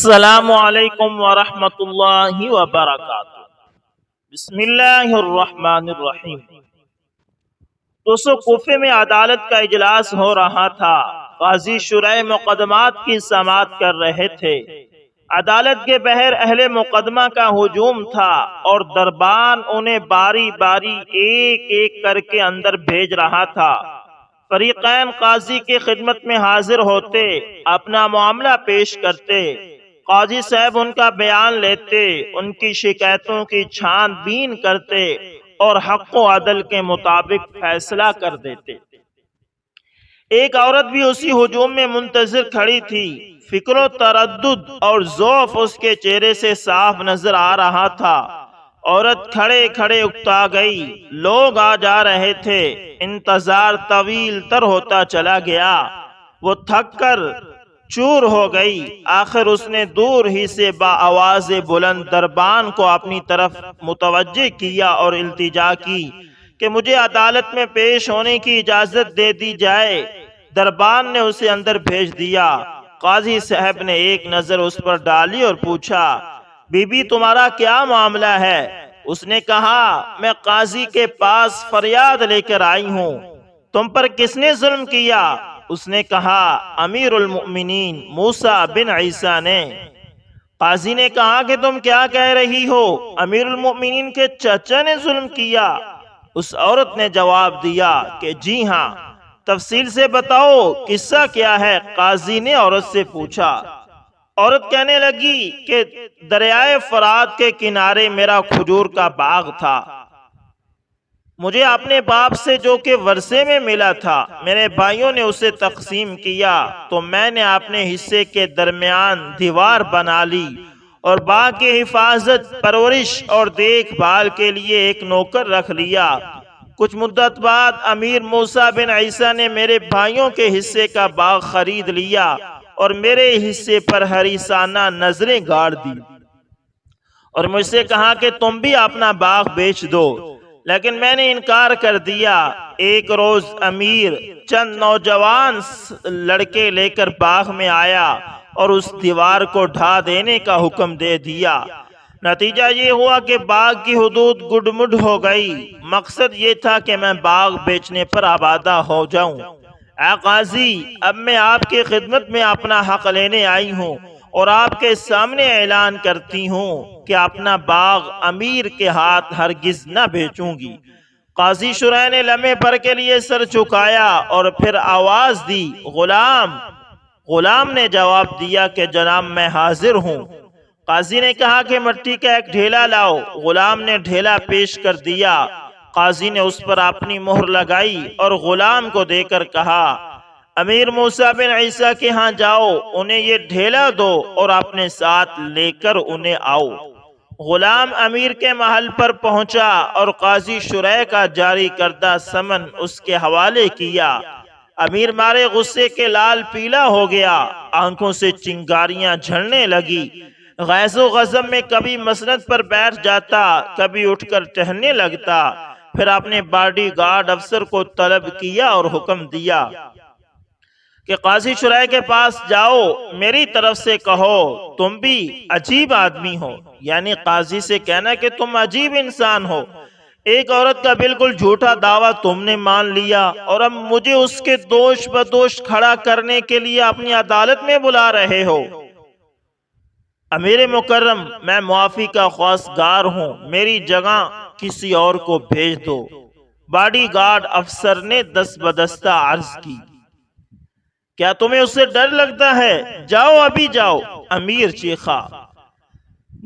السلام علیکم ورحمۃ اللہ وبرکاتہ۔ بسم اللہ الرحمن الرحیم۔ دوستو، کوفے میں عدالت کا اجلاس ہو رہا تھا۔ قاضی شرح مقدمات کی سماعت کر رہے تھے۔ عدالت کے بہر اہل مقدمہ کا ہجوم تھا اور دربان انہیں باری باری ایک ایک کر کے اندر بھیج رہا تھا۔ فریقین قاضی کی خدمت میں حاضر ہوتے، اپنا معاملہ پیش کرتے، قاضی صاحب ان کا بیان لیتے، ان کی شکایتوں کی چھان بین کرتے اور حق و عدل کے مطابق فیصلہ کر دیتے۔ ایک عورت بھی اسی ہجوم میں منتظر کھڑی تھی۔ فکر و تردد اور ضعف اس کے چہرے سے صاف نظر آ رہا تھا۔ عورت کھڑے کھڑے اکتا گئی۔ لوگ آ جا رہے تھے۔ انتظار طویل تر ہوتا چلا گیا۔ وہ تھک کر چور ہو گئی۔ آخر اس نے دور ہی سے بآواز بلند دربان کو اپنی طرف متوجہ کیا اور التجا کی کہ مجھے عدالت میں پیش ہونے کی اجازت دے دی جائے۔ دربان نے اسے اندر بھیج دیا۔ قاضی صاحب نے ایک نظر اس پر ڈالی اور پوچھا، بی بی تمہارا کیا معاملہ ہے؟ اس نے کہا، میں قاضی کے پاس فریاد لے کر آئی ہوں۔ تم پر کس نے ظلم کیا؟ اس نے کہا، امیر المؤمنین موسیٰ بن عیسیٰ نے۔ قاضی نے کہا کہ تم کیا کہہ رہی ہو؟ امیر المؤمنین کے چچا نے ظلم کیا؟ اس عورت نے جواب دیا کہ جی ہاں۔ تفصیل سے بتاؤ، قصہ کیا ہے؟ قاضی نے عورت سے پوچھا۔ عورت کہنے لگی کہ دریائے فرات کے کنارے میرا کھجور کا باغ تھا۔ مجھے اپنے باپ سے جو کہ ورثے میں ملا تھا، میرے بھائیوں نے اسے تقسیم کیا تو میں نے اپنے حصے کے درمیان دیوار بنا لی اور باغ کی حفاظت، پرورش اور دیکھ بھال کے لیے ایک نوکر رکھ لیا۔ کچھ مدت بعد امیر موسیٰ بن عیسیٰ نے میرے بھائیوں کے حصے کا باغ خرید لیا اور میرے حصے پر حریصانہ نظریں گاڑ دی اور مجھ سے کہا کہ تم بھی اپنا باغ بیچ دو، لیکن میں نے انکار کر دیا۔ ایک روز امیر چند نوجوان لڑکے لے کر باغ میں آیا اور اس دیوار کو ڈھا دینے کا حکم دے دیا۔ نتیجہ یہ ہوا کہ باغ کی حدود گڈمڈ ہو گئی۔ مقصد یہ تھا کہ میں باغ بیچنے پر آبادہ ہو جاؤں۔ اے قاضی، اب میں آپ کی خدمت میں اپنا حق لینے آئی ہوں اور آپ کے سامنے اعلان کرتی ہوں کہ اپنا باغ امیر کے ہاتھ ہرگز نہ بیچوں گی۔ قاضی شرح نے لمحے بھر کے لیے سر جھکایا اور پھر آواز دی، غلام۔ غلام نے جواب دیا کہ جناب میں حاضر ہوں۔ قاضی نے کہا کہ مٹی کا ایک ڈھیلا لاؤ۔ غلام نے ڈھیلا پیش کر دیا۔ قاضی نے اس پر اپنی مہر لگائی اور غلام کو دے کر کہا، امیر موسیٰ بن عیسیٰ کے ہاں جاؤ، انہیں یہ ڈھیلا دو اور اپنے ساتھ لے کر انہیں آؤ۔ غلام امیر کے محل پر پہنچا اور قاضی شرح کا جاری کردہ سمن اس کے حوالے کیا۔ امیر مارے غصے کے لال پیلا ہو گیا، آنکھوں سے چنگاریاں جھڑنے لگی۔ غیظ و غضب میں کبھی مسند پر بیٹھ جاتا، کبھی اٹھ کر ٹہلنے لگتا۔ پھر اپنے باڈی گارڈ افسر کو طلب کیا اور حکم دیا کہ قاضی شرح کے پاس جاؤ، میری طرف سے کہو تم بھی عجیب آدمی ہو، یعنی قاضی سے کہنا کہ تم عجیب انسان ہو۔ ایک عورت کا بالکل جھوٹا دعویٰ تم نے مان لیا اور اب مجھے اس کے دوش بدوش کھڑا کرنے کے لیے اپنی عدالت میں بلا رہے ہو۔ امیر مکرم، میں معافی کا خواستگار ہوں، میری جگہ کسی اور کو بھیج دو۔ باڈی گارڈ افسر نے دست بدستہ عرض کی، کیا تمہیں اس سے ڈر لگتا ہے؟ جاؤ، ابھی جاؤ۔ امیر چیخا۔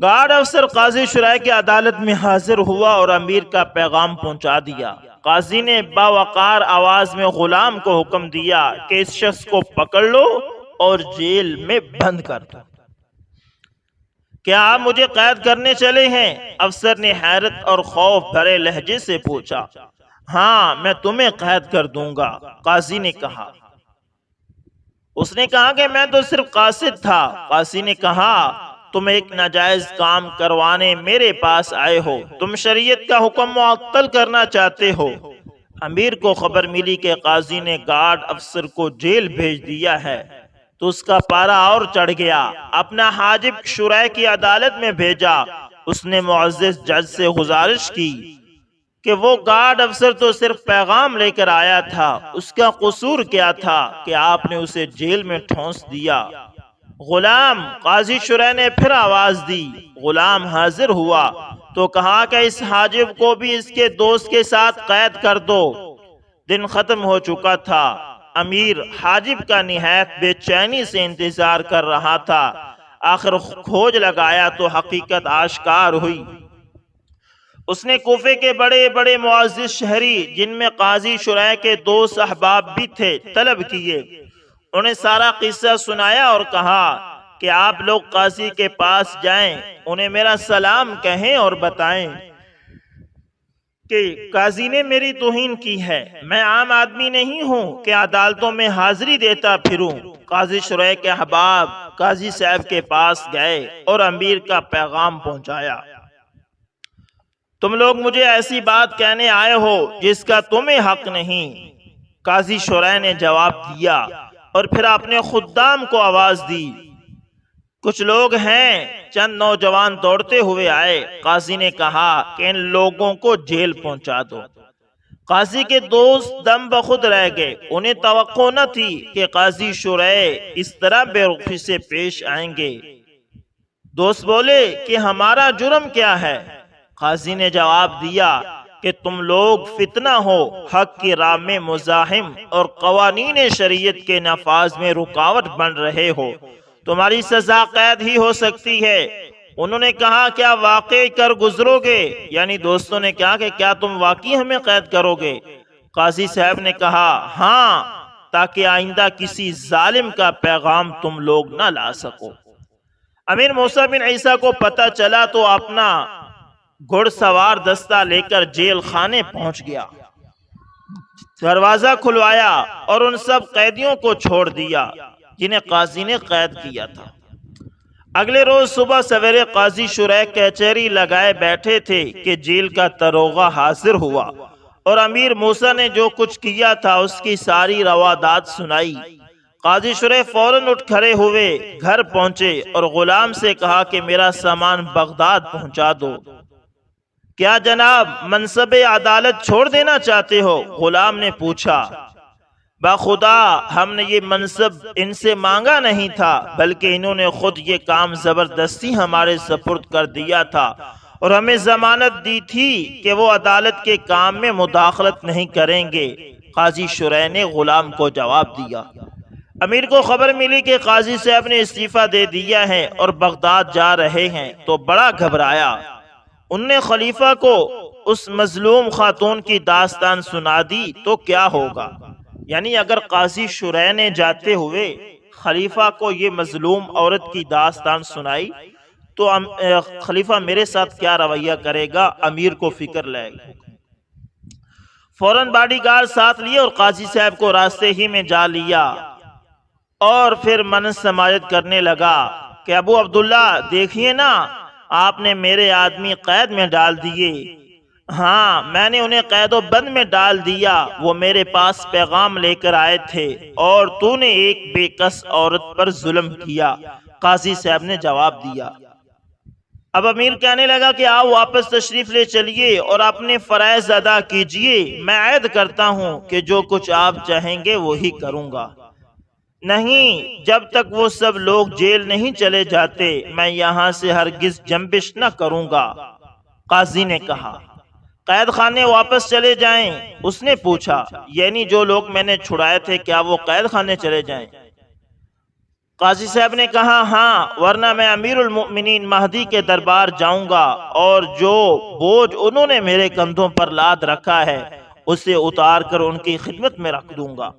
گارڈ افسر قاضی شرح کی عدالت میں حاضر ہوا اور امیر کا پیغام پہنچا دیا۔ قاضی نے باوقار آواز میں غلام کو حکم دیا کہ اس شخص کو پکڑ لو اور جیل میں بند کر دو۔ کیا آپ مجھے قید کرنے چلے ہیں؟ افسر نے حیرت اور خوف بھرے لہجے سے پوچھا۔ ہاں، میں تمہیں قید کر دوں گا، قاضی نے کہا۔ اس نے کہا کہ میں تو صرف قاصد تھا۔ قاضی نے کہا، تم ایک ناجائز کام کروانے میرے پاس آئے ہو، تم شریعت کا حکم معطل کرنا چاہتے ہو۔ امیر کو خبر ملی کہ قاضی نے گارڈ افسر کو جیل بھیج دیا ہے۔ تو اس کا پارا اور چڑھ گیا۔ اپنا حاجب شرح کی عدالت میں بھیجا۔ اس نے معزز جج سے گزارش کی کہ وہ گارڈ افسر تو صرف پیغام لے کر آیا تھا، اس کا قصور کیا تھا کہ آپ نے اسے جیل میں ٹھونس دیا؟ غلام، قاضی شرح نے پھر آواز دی۔ غلام حاضر ہوا تو کہا کہ اس حاجب کو بھی اس کے دوست کے ساتھ قید کر دو۔ دن ختم ہو چکا تھا۔ امیر حاجب کا نہایت بے چینی سے انتظار کر رہا تھا۔ آخر کھوج لگایا تو حقیقت آشکار ہوئی۔ اس نے کوفے کے بڑے بڑے معزز شہری، جن میں قاضی شرح کے 2 احباب بھی تھے، طلب کیے۔ انہیں سارا قصہ سنایا اور کہا کہ آپ لوگ قاضی کے پاس جائیں، انہیں میرا سلام کہیں اور بتائیں کہ قاضی نے میری توہین کی ہے۔ میں عام آدمی نہیں ہوں کہ عدالتوں میں حاضری دیتا پھروں۔ قاضی شرح کے احباب قاضی صاحب کے پاس گئے اور امیر کا پیغام پہنچایا۔ تم لوگ مجھے ایسی بات کہنے آئے ہو جس کا تمہیں حق نہیں۔ قاضی شرح نے جواب دیا اور پھر اپنے خدام کو آواز دی۔ کچھ لوگ ہیں۔ چند نوجوان دوڑتے ہوئے آئے۔ قاضی نے کہا کہ ان لوگوں کو جیل پہنچا دو۔ قاضی کے دوست دم بخود رہ گئے۔ انہیں توقع نہ تھی کہ قاضی شرح اس طرح بے رخی سے پیش آئیں گے۔ دوست بولے کہ ہمارا جرم کیا ہے؟ قاضی نے جواب دیا کہ تم لوگ فتنہ ہو، حق کی راہ میں مزاحم اور قوانین شریعت کے نفاذ میں رکاوٹ بن رہے ہو۔ تمہاری سزا قید ہی ہو سکتی ہے۔ انہوں نے کہا کیا واقعی کر گزرو گے؟ یعنی دوستوں نے کہا کہ کیا تم واقعی ہمیں قید کرو گے؟ قاضی صاحب نے کہا ہاں، تاکہ آئندہ کسی ظالم کا پیغام تم لوگ نہ لا سکو۔ امیر موسیٰ بن عیسیٰ کو پتہ چلا تو اپنا گھڑ سوار دستہ لے کر جیل خانے پہنچ گیا۔ دروازہ کھلوایا اور ان سب قیدیوں کو چھوڑ دیا جنہیں قاضی نے قید کیا تھا۔ اگلے روز صبح سویرے قاضی شرح کچہری لگائے بیٹھے تھے کہ جیل کا داروغہ حاضر ہوا اور امیر موسیٰ نے جو کچھ کیا تھا اس کی ساری روادات سنائی۔ قاضی شرح فوراً اٹھ کھڑے ہوئے، گھر پہنچے اور غلام سے کہا کہ میرا سامان بغداد پہنچا دو۔ کیا جناب منصب عدالت چھوڑ دینا چاہتے ہو؟ غلام نے پوچھا۔ بخدا ہم نے یہ منصب ان سے مانگا نہیں تھا، بلکہ انہوں نے خود یہ کام زبردستی ہمارے سپرد کر دیا تھا اور ہمیں ضمانت دی تھی کہ وہ عدالت کے کام میں مداخلت نہیں کریں گے۔ قاضی شرح نے غلام کو جواب دیا۔ امیر کو خبر ملی کہ قاضی صاحب نے استعفیٰ دے دیا ہے اور بغداد جا رہے ہیں تو بڑا گھبرایا۔ ان نے خلیفہ کو اس مظلوم خاتون کی داستان سنا دی تو کیا ہوگا؟ یعنی اگر قاضی شرح نے جاتے ہوئے خلیفہ کو یہ مظلوم عورت کی داستان سنائی تو خلیفہ میرے ساتھ کیا رویہ کرے گا؟ امیر کو فکر لائے گا۔ فوراً باڈی گارڈ ساتھ لیے اور قاضی صاحب کو راستے ہی میں جا لیا اور پھر منص سماجت کرنے لگا کہ ابو عبداللہ دیکھیے نا، آپ نے میرے آدمی قید میں ڈال دیے۔ ہاں، میں نے انہیں قید و بند میں ڈال دیا۔ وہ میرے پاس پیغام لے کر آئے تھے اور تو نے ایک بے کس عورت پر ظلم کیا۔ قاضی صاحب نے جواب دیا۔ اب امیر کہنے لگا کہ آؤ واپس تشریف لے چلیے اور اپنے فرائض ادا کیجئے۔ میں عہد کرتا ہوں کہ جو کچھ آپ چاہیں گے وہی کروں گا۔ نہیں، جب تک وہ سب لوگ جیل نہیں چلے جاتے میں یہاں سے ہرگز جنبش نہ کروں گا۔ قاضی نے کہا قید خانے واپس چلے جائیں؟ اس نے پوچھا یعنی جو لوگ میں نے چھڑائے تھے کیا وہ قید خانے چلے جائیں؟ قاضی صاحب نے کہا ہاں، ورنہ میں امیر المؤمنین مہدی کے دربار جاؤں گا اور جو بوجھ انہوں نے میرے کندھوں پر لاد رکھا ہے اسے اتار کر ان کی خدمت میں رکھ دوں گا۔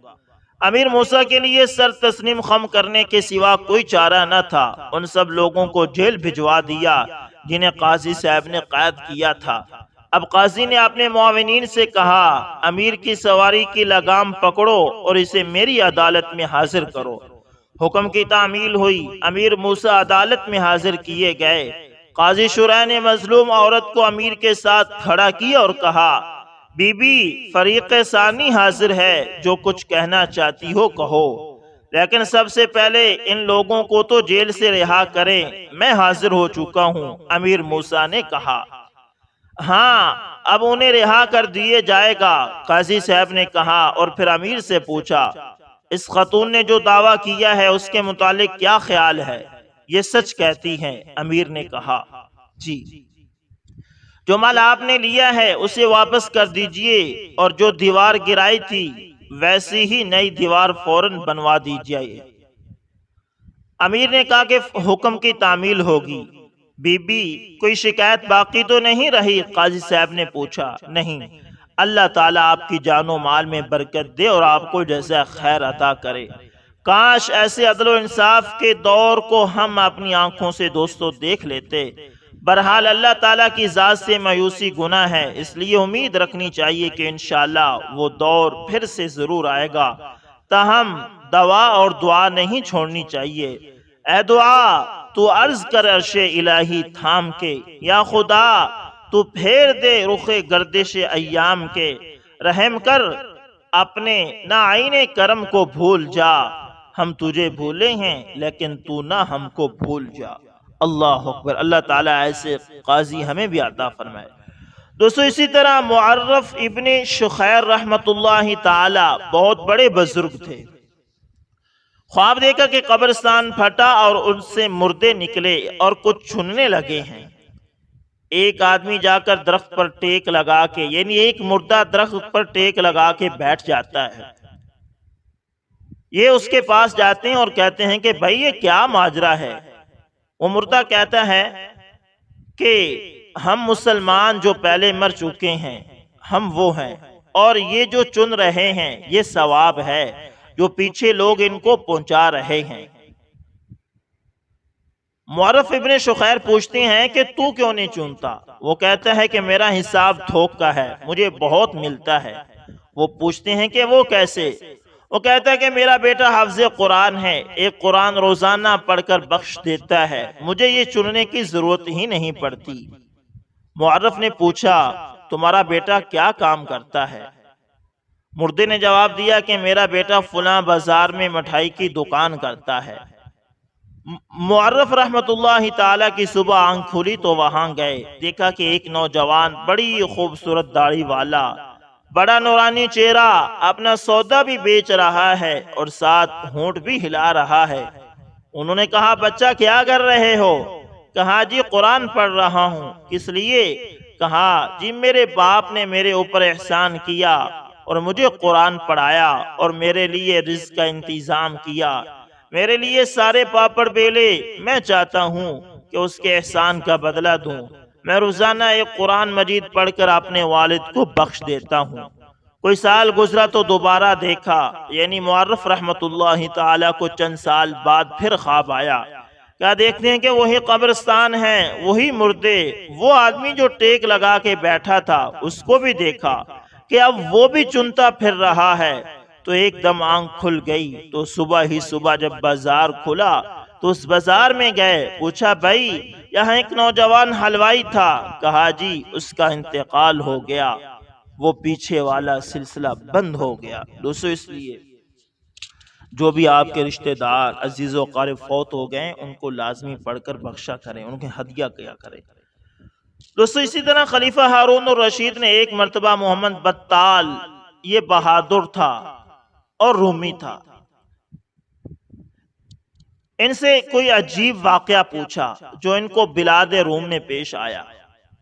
امیر موسیٰ کے لیے سر تسلیم خم کرنے کے سوا کوئی چارہ نہ تھا۔ ان سب لوگوں کو جیل بھجوا دیا جنہیں قاضی صاحب نے قید کیا تھا۔ اب قاضی نے اپنے معاونین سے کہا امیر کی سواری کی لگام پکڑو اور اسے میری عدالت میں حاضر کرو۔ حکم کی تعمیل ہوئی۔ امیر موسیٰ عدالت میں حاضر کیے گئے۔ قاضی شرح نے مظلوم عورت کو امیر کے ساتھ کھڑا کیا اور کہا بی بی، فریق ثانی حاضر ہے، جو کچھ کہنا چاہتی ہو کہو۔ لیکن سب سے پہلے ان لوگوں کو تو جیل سے رہا کریں، میں حاضر ہو چکا ہوں۔ امیر موسیٰ نے کہا ہاں اب انہیں رہا کر دیے جائے گا۔ قاضی صاحب نے کہا اور پھر امیر سے پوچھا اس خاتون نے جو دعویٰ کیا ہے اس کے متعلق کیا خیال ہے؟ یہ سچ کہتی ہیں؟ امیر نے کہا جی۔ جو مال آپ نے لیا ہے اسے واپس کر دیجئے، اور جو دیوار گرائی تھی ویسی ہی نئی دیوار فوراً بنوا دیجئے۔ امیر نے کہا کہ حکم کی تعمیل ہوگی۔ بی بی کوئی شکایت باقی تو نہیں رہی؟ قاضی صاحب نے پوچھا نہیں۔ اللہ تعالیٰ آپ کی جان و مال میں برکت دے اور آپ کو جزا خیر عطا کرے۔ کاش ایسے عدل و انصاف کے دور کو ہم اپنی آنکھوں سے دوستو دیکھ لیتے۔ بہرحال اللہ تعالیٰ کی ذات سے مایوسی گناہ ہے، اس لیے امید رکھنی چاہیے کہ انشاءاللہ وہ دور پھر سے ضرور آئے گا۔ تاہم دعا اور دعا نہیں چھوڑنی چاہیے۔ اے دعا تو عرض کر عرش الہی تھام کے، یا خدا تو پھیر دے رخ گردش ایام کے، رحم کر اپنے ناعین کرم کو بھول جا، ہم تجھے بھولے ہیں لیکن تو نہ ہم کو بھول جا۔ اللہ اکبر۔ اللہ تعالیٰ ایسے قاضی ہمیں بھی عطا فرمائے۔ دوستو اسی طرح معرف ابن شخیر رحمت اللہ تعالی بہت بڑے بزرگ تھے۔ خواب دیکھا کہ قبرستان پھٹا اور ان سے مردے نکلے اور کچھ چھننے لگے ہیں۔ ایک آدمی جا کر درخت پر ٹیک لگا کے، یعنی ایک مردہ درخت پر ٹیک لگا کے بیٹھ جاتا ہے۔ یہ اس کے پاس جاتے ہیں اور کہتے ہیں کہ بھائی یہ کیا ماجرا ہے؟ وہ مردہ کہتا ہے کہ ہم مسلمان جو پہلے مر چکے ہیں ہم وہ ہیں، اور یہ جو چن رہے ہیں یہ ثواب ہے جو پیچھے لوگ ان کو پہنچا رہے ہیں۔ معرف ابن شخیر پوچھتے ہیں کہ تو کیوں نہیں چنتا؟ وہ کہتا ہے کہ میرا حساب تھوک کا ہے، مجھے بہت ملتا ہے۔ وہ پوچھتے ہیں کہ وہ کیسے؟ وہ کہتا ہے کہ میرا بیٹا حافظ قرآن ہے، ایک قرآن روزانہ پڑھ کر بخش دیتا ہے، مجھے یہ چننے کی ضرورت ہی نہیں پڑتی۔ معرف نے پوچھا تمہارا بیٹا کیا کام کرتا ہے؟ مردے نے جواب دیا کہ میرا بیٹا فلاں بازار میں مٹھائی کی دکان کرتا ہے۔ معرف رحمت اللہ تعالی کی صبح آنکھ کھلی تو وہاں گئے، دیکھا کہ ایک نوجوان بڑی خوبصورت داڑھی والا، بڑا نورانی چہرہ، اپنا سودا بھی بیچ رہا ہے اور ساتھ ہونٹ بھی ہلا رہا ہے۔ انہوں نے کہا بچہ کیا کر رہے ہو؟ کہا جی قرآن پڑھ رہا ہوں۔ کس لیے؟ کہا جی میرے باپ نے میرے اوپر احسان کیا اور مجھے قرآن پڑھایا اور میرے لیے رزق کا انتظام کیا، میرے لیے سارے پاپڑ بیلے، میں چاہتا ہوں کہ اس کے احسان کا بدلہ دوں۔ میں روزانہ ایک قرآن مجید پڑھ کر اپنے والد کو بخش دیتا ہوں۔ کوئی سال گزرا تو دوبارہ دیکھا، یعنی معرف رحمت اللہ تعالی کو چند سال بعد پھر خواب آیا۔ کیا دیکھتے ہیں کہ وہی قبرستان ہے، وہی مردے، وہ آدمی جو ٹیک لگا کے بیٹھا تھا اس کو بھی دیکھا کہ اب وہ بھی چنتا پھر رہا ہے۔ تو ایک دم آنکھ کھل گئی، تو صبح ہی صبح جب بازار کھلا تو اس بازار میں گئے، پوچھا بھائی یہاں ایک نوجوان حلوائی تھا، کہا جی اس کا انتقال ہو گیا، وہ پیچھے والا سلسلہ بند ہو گیا۔ دوستو اس لیے جو بھی آپ کے رشتہ دار عزیز و قارب فوت ہو گئے ان کو لازمی پڑھ کر بخشا کریں، ان کے ہدیہ کیا کریں۔ دوستو اسی طرح خلیفہ ہارون الرشید نے ایک مرتبہ محمد بطال، یہ بہادر تھا اور رومی تھا، ان سے کوئی عجیب واقعہ پوچھا جو ان کو بلاد روم میں پیش آیا۔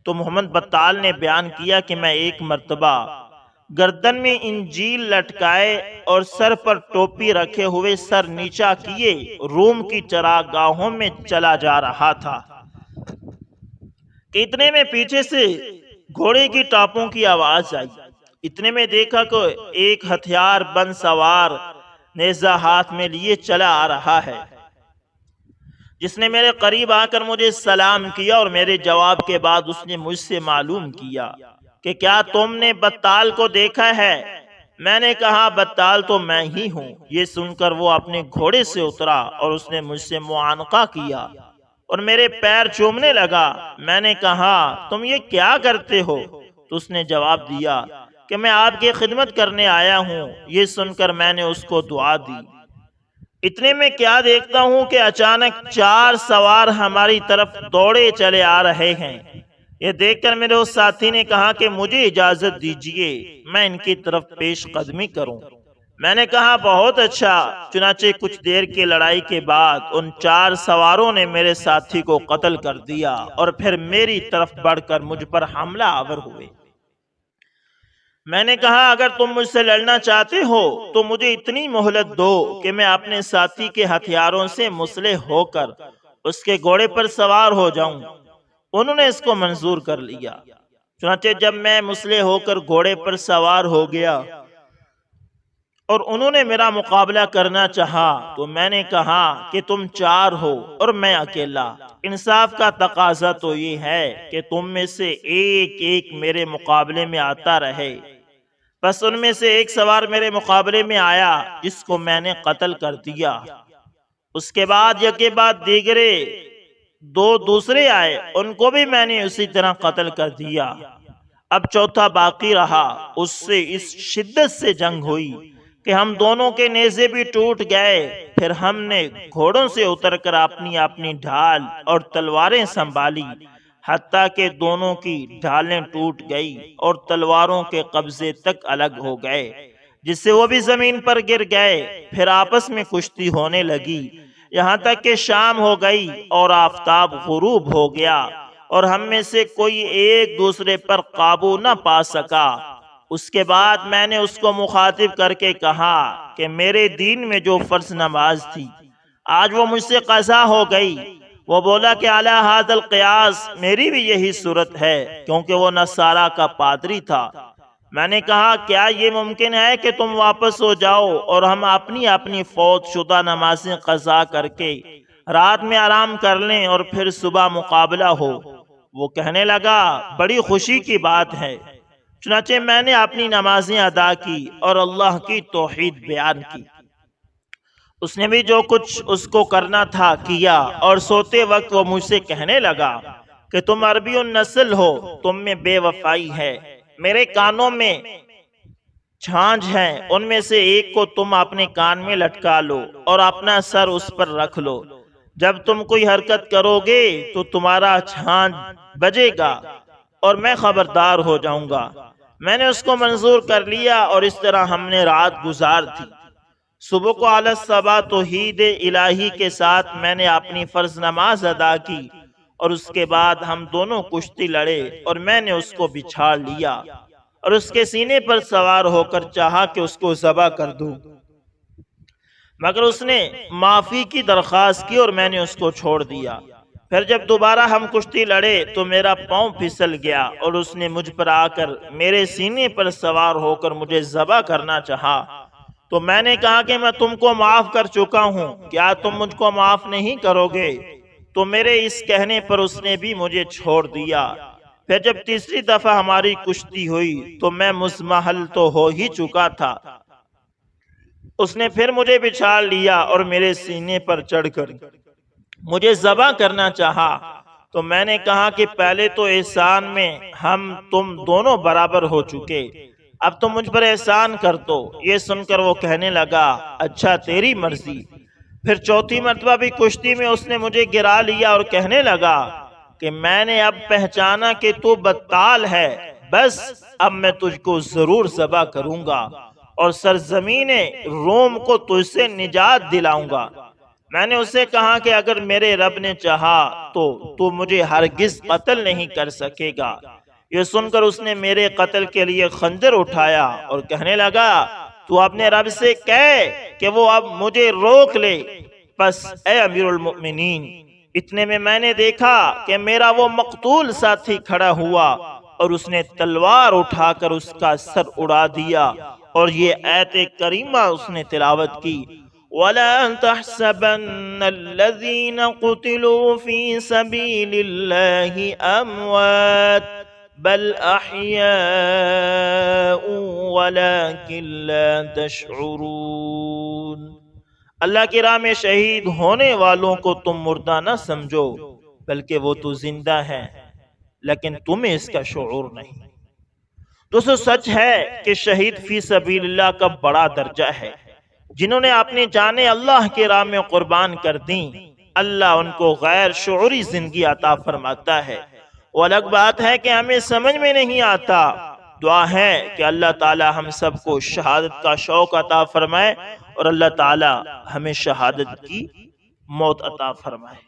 تو محمد بطال نے بیان کیا کہ میں ایک مرتبہ گردن میں انجیل لٹکائے اور سر پر ٹوپی رکھے ہوئے سر نیچا کیے روم کی چراگاہوں میں چلا جا رہا تھا کہ اتنے میں پیچھے سے گھوڑے کی ٹاپوں کی آواز آئی۔ اتنے میں دیکھا کہ ایک ہتھیار بند سوار نیزہ ہاتھ میں لیے چلا آ رہا ہے، جس نے میرے قریب آ کر مجھے سلام کیا اور میرے جواب کے بعد اس نے مجھ سے معلوم کیا کہ کیا تم نے بطال کو دیکھا ہے؟ میں نے کہا بطال تو میں ہی ہوں۔ یہ سن کر وہ اپنے گھوڑے سے اترا اور اس نے مجھ سے معانقہ کیا اور میرے پیر چومنے لگا۔ میں نے کہا تم یہ کیا کرتے ہو؟ تو اس نے جواب دیا کہ میں آپ کی خدمت کرنے آیا ہوں۔ یہ سن کر میں نے اس کو دعا دی۔ اتنے میں کیا دیکھتا ہوں کہ اچانک 4 سوار ہماری طرف دوڑے چلے آ رہے ہیں۔ یہ دیکھ کر میرے اس ساتھی نے کہا کہ مجھے اجازت دیجیے میں ان کی طرف پیش قدمی کروں۔ میں نے کہا بہت اچھا۔ چنانچہ کچھ دیر کی لڑائی کے بعد ان 4 سواروں نے میرے ساتھی کو قتل کر دیا اور پھر میری طرف بڑھ کر مجھ پر حملہ آور ہوئے۔ میں نے کہا اگر تم مجھ سے لڑنا چاہتے ہو تو مجھے اتنی مہلت دو کہ میں اپنے ساتھی کے ہتھیاروں سے مسلح ہو کر اس کے گھوڑے پر سوار ہو جاؤں۔ انہوں نے اس کو منظور کر لیا۔ چنانچہ جب میں مسلح ہو کر گھوڑے پر سوار ہو گیا اور انہوں نے میرا مقابلہ کرنا چاہا تو میں نے کہا کہ تم 4 ہو اور میں اکیلا۔ انصاف کا تقاضا تو یہ ہے کہ تم میں سے ایک ایک میرے مقابلے میں آتا رہے۔ بس ان میں سے ایک سوار میرے مقابلے میں آیا جس کو میں نے قتل کر دیا۔ اس کے بعد یکے بعد دیگرے 2 دوسرے آئے، ان کو بھی میں نے اسی طرح قتل کر دیا۔ اب چوتھا باقی رہا، اس سے اس شدت سے جنگ ہوئی کہ ہم دونوں کے نیزے بھی ٹوٹ گئے۔ پھر ہم نے گھوڑوں سے اتر کر اپنی اپنی ڈھال اور تلواریں سنبھالی، حتیٰ کہ دونوں کی ڈھالیں ٹوٹ گئی اور تلواروں کے قبضے تک الگ ہو گئے، جس سے وہ بھی زمین پر گر گئے۔ پھر آپس میں کشتی ہونے لگی، یہاں تک کہ شام ہو گئی اور آفتاب غروب ہو گیا، اور ہم میں سے کوئی ایک دوسرے پر قابو نہ پا سکا۔ اس کے بعد میں نے اس کو مخاطب کر کے کہا کہ میرے دین میں جو فرض نماز تھی آج وہ مجھ سے قضا ہو گئی۔ وہ بولا کہ علی ھذا القیاس، میری بھی یہی صورت ہے، کیونکہ وہ نصارہ کا پادری تھا۔ میں نے کہا کیا یہ ممکن ہے کہ تم واپس ہو جاؤ اور ہم اپنی اپنی فوت شدہ نمازیں قضا کر کے رات میں آرام کر لیں اور پھر صبح مقابلہ ہو؟ وہ کہنے لگا بڑی خوشی کی بات ہے۔ چنانچہ میں نے اپنی نمازیں ادا کی اور اللہ کی توحید بیان کی۔ اس نے بھی جو کچھ اس کو کرنا تھا کیا، اور سوتے وقت وہ مجھ سے کہنے لگا کہ تم عربی النسل ہو، تم میں بے وفائی ہے۔ میرے کانوں میں چھانج ہیں، ان میں سے ایک کو تم اپنے کان میں لٹکا لو اور اپنا سر اس پر رکھ لو۔ جب تم کوئی حرکت کرو گے تو تمہارا چھانج بجے گا اور میں خبردار ہو جاؤں گا۔ میں نے اس کو منظور کر لیا اور اس طرح ہم نے رات گزار دی۔ صبح کو علی الصبح توحید الہی کے ساتھ میں نے اپنی فرض نماز ادا کی، اور اس کے بعد ہم دونوں کشتی لڑے اور میں نے اس کو بچھاڑ لیا اور اس کے سینے پر سوار ہو کر چاہا کہ اس کو ذبح کر دوں، مگر اس نے معافی کی درخواست کی اور میں نے اس کو چھوڑ دیا۔ پھر جب دوبارہ ہم کشتی لڑے تو میرا پاؤں پھسل گیا اور اس نے مجھ پر آ کر میرے سینے پر سوار ہو کر مجھے ذبح کرنا چاہا، تو میں نے کہا کہ میں تم کو معاف کر چکا ہوں، کیا تم مجھ کو معاف نہیں کرو گے؟ تو میرے اس کہنے پر اس نے بھی مجھے چھوڑ دیا۔ پھر جب تیسری دفعہ ہماری کشتی ہوئی تو میں مزمحل تو ہو ہی چکا تھا۔ اس نے پھر مجھے بچھاڑ لیا اور میرے سینے پر چڑھ کر مجھے ذبح کرنا چاہا، تو میں نے کہا کہ پہلے تو احسان میں ہم تم دونوں برابر ہو چکے، اب تم مجھ پر احسان کر دو۔ یہ سن کر وہ کہنے لگا اچھا تیری مرضی۔ پھر چوتھی مرتبہ بھی کشتی میں اس نے مجھے گرا لیا اور کہنے لگا کہ میں نے اب پہچانا کہ تو بطال ہے، بس اب میں تجھ کو ضرور ذبح کروں گا اور سرزمین روم کو تجھ سے نجات دلاؤں گا۔ میں نے اسے کہا کہ اگر میرے رب نے چاہا تو مجھے ہرگز قتل نہیں کر سکے گا۔ یہ سن کر اس نے میرے قتل کے لیے خنجر اٹھایا اور کہنے لگا تو اپنے رب سے کہہ کہ وہ اب مجھے روک لے۔ پس اے امیر المؤمنین، اتنے میں نے دیکھا کہ میرا وہ مقتول ساتھی کھڑا ہوا اور اس نے تلوار اٹھا کر اس کا سر اڑا دیا، اور یہ آیت کریمہ اس نے تلاوت کی وَلَا تَحْسَبَنَّ الَّذِينَ قُتِلُوا فِي سَبِيلِ اللَّهِ أَمْوَاتٍ بل احیاء ولکن لا تشعرون۔ اللہ کی راہ میں شہید ہونے والوں کو تم مردہ نہ سمجھو، بلکہ وہ تو زندہ ہیں، لیکن تمہیں اس کا شعور نہیں۔ دوستو سچ ہے کہ شہید فی سبیل اللہ کا بڑا درجہ ہے، جنہوں نے اپنی جانیں اللہ کے راہ میں قربان کر دیں، اللہ ان کو غیر شعوری زندگی عطا فرماتا ہے۔ وہ الگ بات ہے کہ ہمیں سمجھ میں نہیں آتا۔ دعا ہے کہ اللہ تعالی ہم سب کو شہادت کا شوق عطا فرمائے اور اللہ تعالی ہمیں شہادت کی موت عطا فرمائے۔